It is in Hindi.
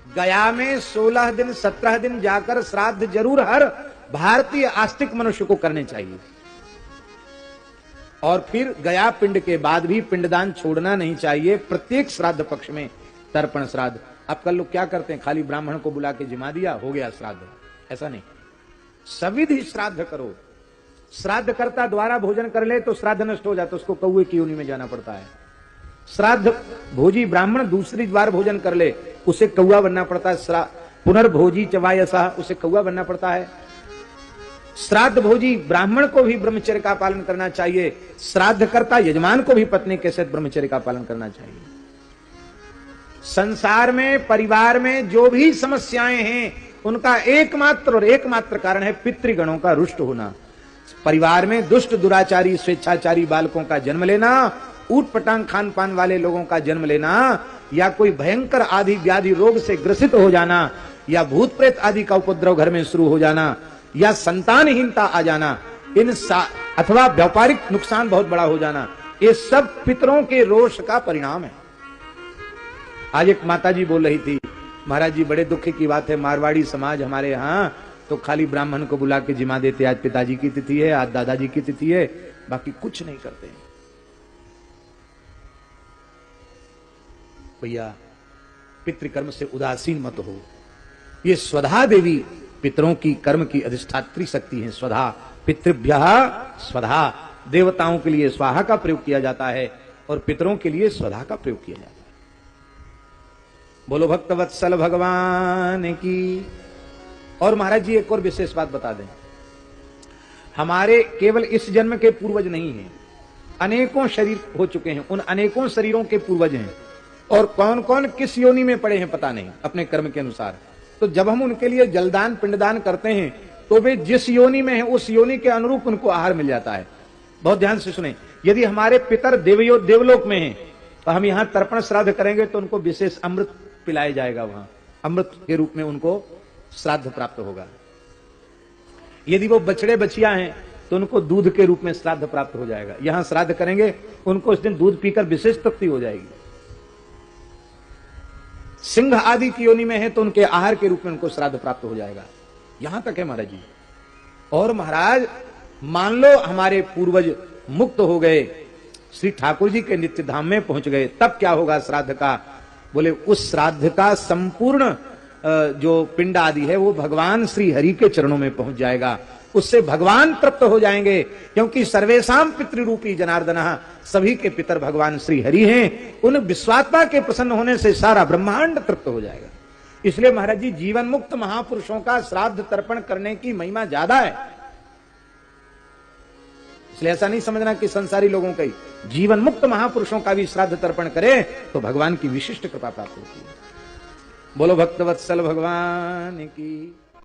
गया में 16 दिन 17 दिन जाकर श्राद्ध जरूर हर भारतीय आस्तिक मनुष्य को करने चाहिए। और फिर गया पिंड के बाद भी पिंडदान छोड़ना नहीं चाहिए। प्रत्येक श्राद्ध पक्ष में तर्पण श्राद्ध। अब कल लोग क्या करते हैं, खाली ब्राह्मण को बुला के जिमा दिया, हो गया श्राद्ध। ऐसा नहीं, सविधि श्राद्ध करो। श्राद्ध कर्ता द्वारा भोजन कर ले तो श्राद्ध नष्ट हो जाता, उसको कौए की योनि में जाना पड़ता है। श्राद्ध भोजी ब्राह्मण दूसरी बार भोजन कर ले, उसे कौआ बनना पड़ता है। पुनर्भोजी चवायसा, उसे कौआ बनना पड़ता है। श्राद्ध भोजी ब्राह्मण को भी ब्रह्मचर्य का पालन करना चाहिए। श्राद्ध कर्ता यजमान को भी पत्नी के साथ ब्रह्मचर्य का पालन करना चाहिए। संसार में, परिवार में जो भी समस्याएं हैं, उनका एकमात्र और एकमात्र कारण है पितृगणों का रुष्ट होना। परिवार में दुष्ट, दुराचारी, स्वेच्छाचारी बालकों का जन्म लेना, ऊट पटांग खान पान वाले लोगों का जन्म लेना, या कोई भयंकर आदि व्याधि रोग से ग्रसित हो जाना, या भूत प्रेत आदि का उपद्रव घर में शुरू हो जाना, या संतानहीनता आ जाना, अथवा व्यापारिक नुकसान बहुत बड़ा हो जाना, ये सब पितरों के रोष का परिणाम है। आज एक माताजी बोल रही थी, महाराज जी बड़े दुख की बात है, मारवाड़ी समाज हमारे यहाँ तो खाली ब्राह्मण को बुला के जिमा देते। आज पिताजी की तिथि है, आज दादाजी की तिथि है, बाकी कुछ नहीं करते। भैया पितृकर्म से उदासीन मत हो। ये स्वधा देवी पितरों की कर्म की अधिष्ठात्री शक्ति है। स्वधा, पितृभ्यः स्वधा, देवताओं के लिए स्वाहा का प्रयोग किया जाता है और पितरों के लिए स्वधा का प्रयोग किया जाता है। बोलो भक्तवत्सल भगवान की। और महाराज जी एक और विशेष बात बता दें, हमारे केवल इस जन्म के पूर्वज नहीं हैं, अनेकों शरीर हो चुके हैं, उन अनेकों शरीरों के पूर्वज हैं, और कौन कौन किस योनि में पड़े हैं पता नहीं अपने कर्म के अनुसार। तो जब हम उनके लिए जलदान पिंडदान करते हैं तो वे जिस योनि में हैं उस योनि के अनुरूप उनको आहार मिल जाता है। बहुत ध्यान से सुने, यदि हमारे पितर देवलोक में हैं तो हम यहाँ तर्पण श्राद्ध करेंगे तो उनको विशेष अमृत पिलाया जाएगा, वहां अमृत के रूप में उनको श्राद्ध प्राप्त होगा। यदि वो बछड़े बछिया हैं तो उनको दूध के रूप में श्राद्ध प्राप्त हो जाएगा। यहां श्राद्ध करेंगे उनको उस दिन दूध पीकर विशेष तृप्ति हो जाएगी। सिंह आदि की योनि में है तो उनके आहार के रूप में उनको श्राद्ध प्राप्त हो जाएगा। यहां तक है महाराज जी। और महाराज मान लो हमारे पूर्वज मुक्त हो गए, श्री ठाकुर जी के नित्य धाम में पहुंच गए, तब क्या होगा श्राद्ध का? बोले उस श्राद्ध का संपूर्ण जो पिंड आदि है वो भगवान श्री हरि के चरणों में पहुंच जाएगा। उससे भगवान तृप्त हो जाएंगे, क्योंकि सर्वेशाम पितृरूपी जनार्दनः, सभी के पितर भगवान श्री हरि हैं। उन विश्वात्मा के प्रसन्न होने से सारा ब्रह्मांड तृप्त हो जाएगा। इसलिए महाराज जी जीवन मुक्त महापुरुषों का श्राद्ध तर्पण करने की महिमा ज्यादा है। इसलिए ऐसा नहीं समझना कि संसारी लोगों का ही, जीवन मुक्त महापुरुषों का भी श्राद्ध तर्पण करें तो भगवान की विशिष्ट कृपा प्राप्त होती है। बोलो भक्तवत्सल भगवान की।